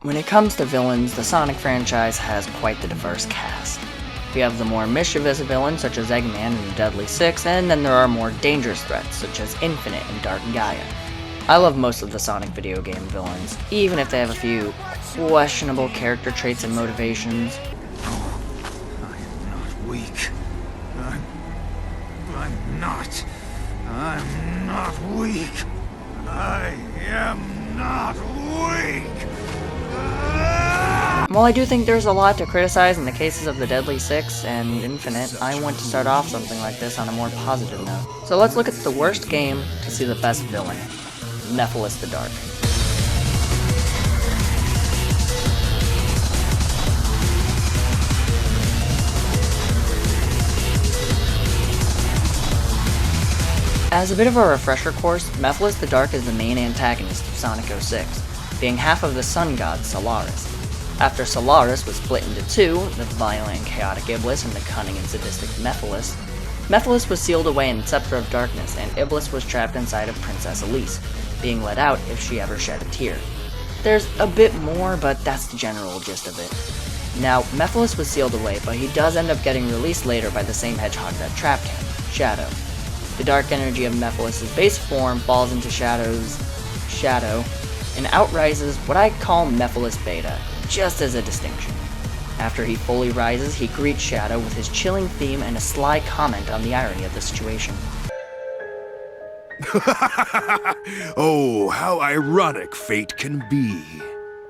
When it comes to villains, the Sonic franchise has quite the diverse cast. We have the more mischievous villains such as Eggman and the Deadly Six, and then there are more dangerous threats such as Infinite and Dark Gaia. I love most of the Sonic video game villains, even if they have a few questionable character traits and motivations. I am not weak. I'm not weak. I am not weak. While I do think there's a lot to criticize in the cases of the Deadly Six and Infinite, I want to start off something like this on a more positive note. So let's look at the worst game to see the best villain, Mephiles the Dark. As a bit of a refresher course, Mephiles the Dark is the main antagonist of Sonic 06, being half of the sun god Solaris. After Solaris was split into two, the violent and chaotic Iblis and the cunning and sadistic Mephiles, Mephiles was sealed away in the Scepter of Darkness, and Iblis was trapped inside of Princess Elise, being let out if she ever shed a tear. There's a bit more, but that's the general gist of it. Now, Mephiles was sealed away, but he does end up getting released later by the same Hedgehog that trapped him, Shadow. The dark energy of Mephiles' base form falls into Shadow's shadow, and outrises what I call Mephiles Beta, just as a distinction. After he fully rises, he greets Shadow with his chilling theme and a sly comment on the irony of the situation. Oh, how ironic fate can be.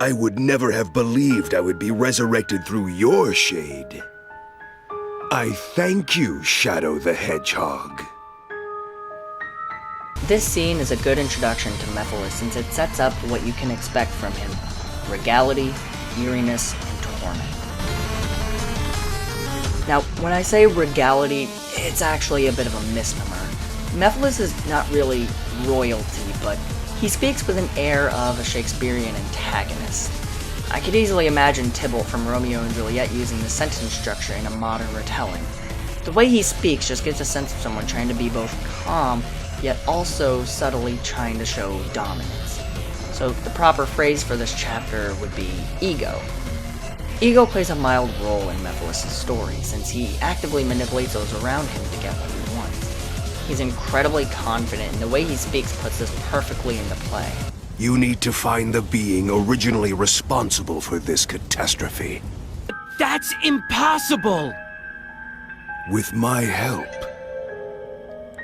I would never have believed I would be resurrected through your shade. I thank you, Shadow the Hedgehog. This scene is a good introduction to Mephiles since it sets up what you can expect from him: Regality, Eeriness, and Torment. Now, when I say Regality, it's actually a bit of a misnomer. Mephiles is not really royalty, but he speaks with an air of a Shakespearean antagonist. I could easily imagine Tybalt from Romeo and Juliet using the sentence structure in a modern retelling. The way he speaks just gives a sense of someone trying to be both calm, yet also subtly trying to show dominance. So the proper phrase for this chapter would be ego. Ego plays a mild role in Mephiles' story, since he actively manipulates those around him to get what he wants. He's incredibly confident, and the way he speaks puts this perfectly into play. You need to find the being originally responsible for this catastrophe. That's impossible! With my help,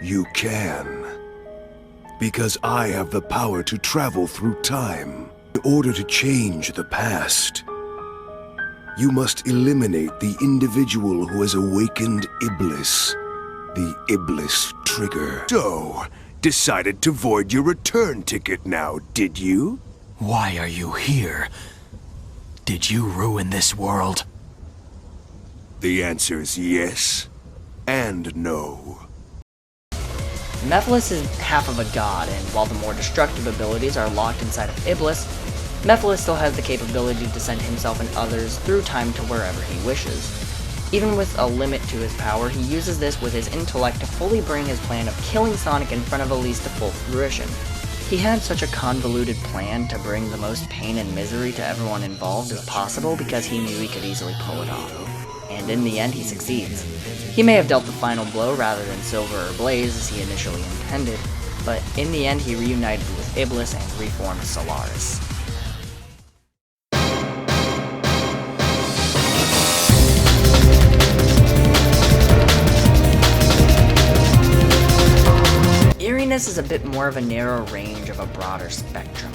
you can. Because I have the power to travel through time. In order to change the past, you must eliminate the individual who has awakened Iblis, the Iblis trigger. So, decided to void your return ticket now, did you? Why are you here? Did you ruin this world? The answer's yes and no. Mephiles is half of a god, and while the more destructive abilities are locked inside of Iblis, Mephiles still has the capability to send himself and others through time to wherever he wishes. Even with a limit to his power, he uses this with his intellect to fully bring his plan of killing Sonic in front of Elise to full fruition. He had such a convoluted plan to bring the most pain and misery to everyone involved as possible because he knew he could easily pull it off. And in the end, he succeeds. He may have dealt the final blow rather than Silver or Blaze as he initially intended, but in the end he reunited with Iblis and reformed Solaris. Eeriness is a bit more of a narrow range of a broader spectrum.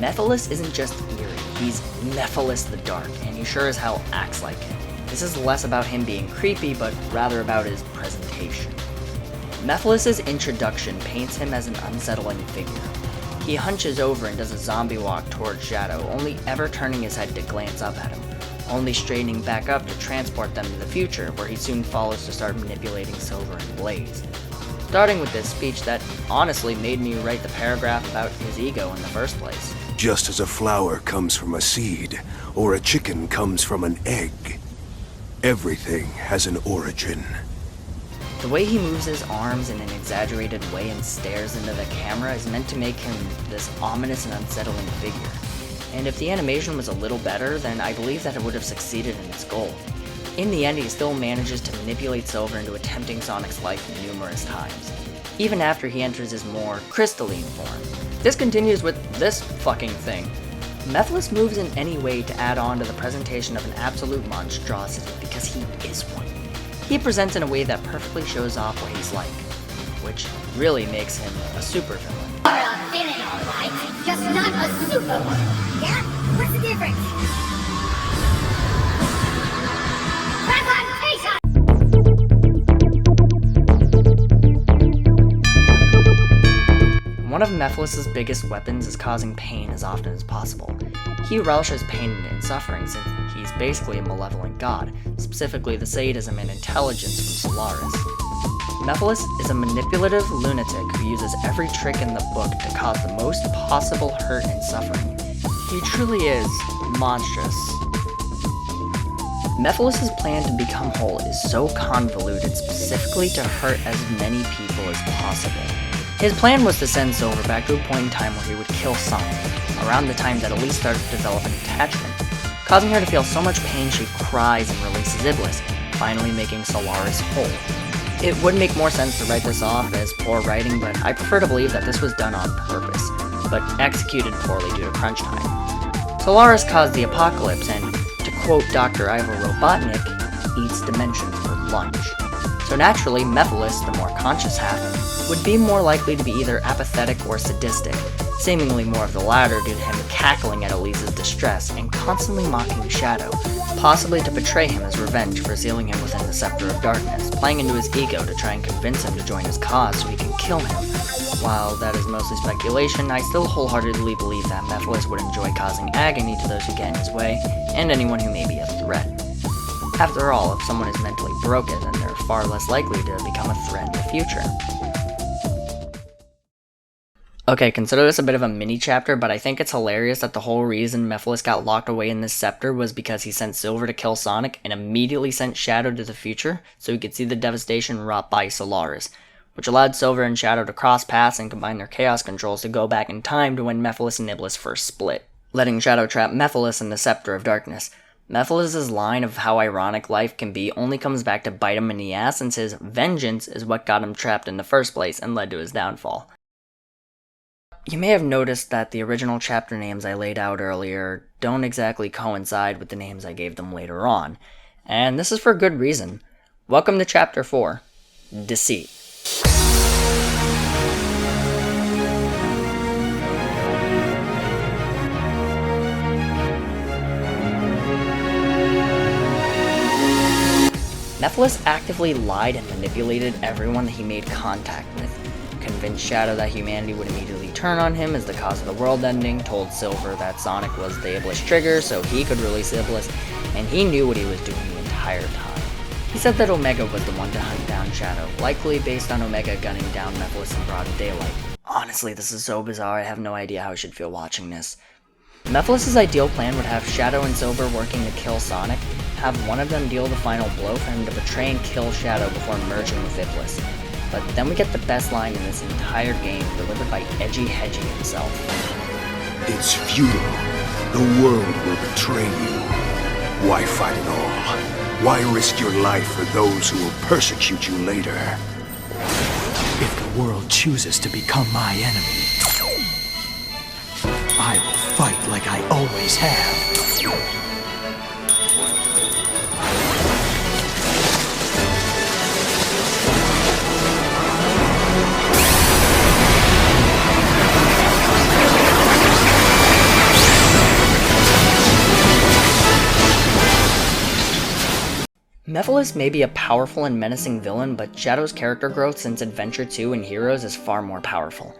Mephiles isn't just eerie, he's Mephiles the Dark, and he sure as hell acts like it. This is less about him being creepy, but rather about his presentation. Mephiles' introduction paints him as an unsettling figure. He hunches over and does a zombie walk towards Shadow, only ever turning his head to glance up at him, only straightening back up to transport them to the future, where he soon follows to start manipulating Silver and Blaze. Starting with this speech that honestly made me write the paragraph about his ego in the first place. Just as a flower comes from a seed, or a chicken comes from an egg, everything has an origin. The way he moves his arms in an exaggerated way and stares into the camera is meant to make him this ominous and unsettling figure. and if the animation was a little better, then I believe that it would have succeeded in its goal. In the end, he still manages to manipulate Silver into attempting Sonic's life numerous times, even after he enters his more crystalline form. This continues with this fucking thing. Mephiles moves in any way to add on to the presentation of an absolute monstrosity because he is one. He presents in a way that perfectly shows off what he's like, which really makes him a supervillain. You're a villain, alright? Just not a super one. Yeah? What's the difference? Presentation! One of Mephiles' biggest weapons is causing pain as often as possible. He relishes pain and suffering since he's basically a malevolent god, specifically the sadism and intelligence from Solaris. Mephiles is a manipulative lunatic who uses every trick in the book to cause the most possible hurt and suffering. He truly is monstrous. Mephiles' plan to become whole is so convoluted specifically to hurt as many people as possible. His plan was to send Silver back to a point in time where he would kill Sonic, around the time that Elise started to develop an attachment, causing her to feel so much pain she cries and releases Iblis, finally making Solaris whole. It would make more sense to write this off as poor writing, but I prefer to believe that this was done on purpose, but executed poorly due to crunch time. Solaris caused the apocalypse and, to quote Dr. Ivo Robotnik, eats dimensions for lunch. So naturally, Mephiles, the more conscious half, would be more likely to be either apathetic or sadistic, seemingly more of the latter due to him cackling at Elise's distress and constantly mocking Shadow, possibly to betray him as revenge for sealing him within the Scepter of Darkness, playing into his ego to try and convince him to join his cause so he can kill him. While that is mostly speculation, I still wholeheartedly believe that Mephiles would enjoy causing agony to those who get in his way, and anyone who may be a threat. After all, if someone is mentally broken, then they're far less likely to become a threat in the future. Okay, consider this a bit of a mini-chapter, but I think it's hilarious that the whole reason Mephiles got locked away in this scepter was because he sent Silver to kill Sonic and immediately sent Shadow to the future so he could see the devastation wrought by Solaris, which allowed Silver and Shadow to cross paths and combine their chaos controls to go back in time to when Mephiles and Iblis first split, letting Shadow trap Mephiles in the Scepter of Darkness. Mephiles' line of how ironic life can be only comes back to bite him in the ass since his vengeance is what got him trapped in the first place and led to his downfall. You may have noticed that the original chapter names I laid out earlier don't exactly coincide with the names I gave them later on, and this is for good reason. Welcome to Chapter 4, Deceit. Mephiles actively lied and manipulated everyone that he made contact with, convinced Shadow that humanity would immediately turn on him as the cause of the world ending, told Silver that Sonic was the Iblis trigger so he could release Iblis, and he knew what he was doing the entire time. He said that Omega was the one to hunt down Shadow, likely based on Omega gunning down Mephiles in broad daylight. Honestly, this is so bizarre, I have no idea how I should feel watching this. Mephiles' ideal plan would have Shadow and Silver working to kill Sonic, have one of them deal the final blow for him to betray and kill Shadow before merging with Iblis. But then we get the best line in this entire game, delivered by Edgy Hedgie himself. It's futile. The world will betray you. Why fight at all? Why risk your life for those who will persecute you later? If the world chooses to become my enemy, I will fight like I always have. Mephiles may be a powerful and menacing villain, but Shadow's character growth since Adventure 2 and Heroes is far more powerful.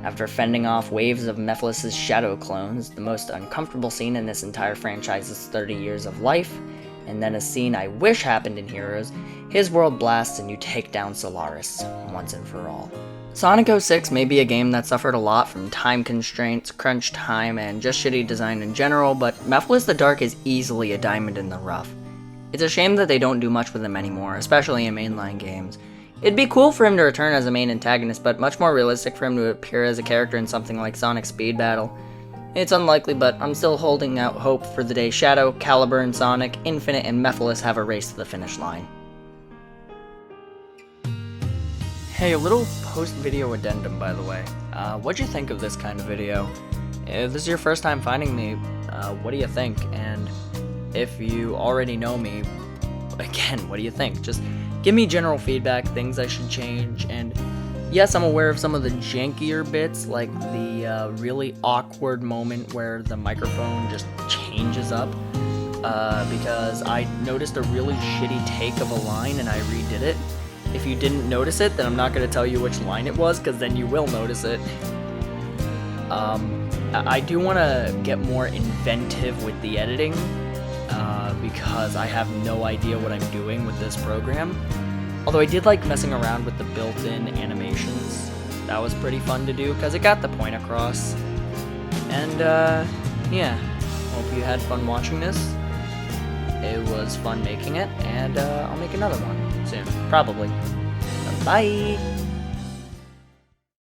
After fending off waves of Mephiles' Shadow clones, the most uncomfortable scene in this entire franchise's 30 years of life, and then a scene I wish happened in Heroes, his world blasts and you take down Solaris, once and for all. Sonic 06 may be a game that suffered a lot from time constraints, crunch time, and just shitty design in general, but Mephiles the Dark is easily a diamond in the rough. It's a shame that they don't do much with him anymore, especially in mainline games. It'd be cool for him to return as a main antagonist, but much more realistic for him to appear as a character in something like Sonic Speed Battle. It's unlikely, but I'm still holding out hope for the day Shadow, Caliber, and Sonic, Infinite, and Mephiles have a race to the finish line. Hey, a little post-video addendum, by the way. What'd you think of this kind of video? If this is your first time finding me, what do you think? And if you already know me, again, what do you think? Just give me general feedback, things I should change, and yes, I'm aware of some of the jankier bits, like the really awkward moment where the microphone just changes up, because I noticed a really shitty take of a line and I redid it. If you didn't notice it, then I'm not going to tell you which line it was, because then you will notice it. I do want to get more inventive with the editing, because I have no idea what I'm doing with this program. Although I did like messing around with the built-in animations. That was pretty fun to do, because it got the point across. And, yeah. Hope you had fun watching this. It was fun making it, and I'll make another one soon. Probably. Bye!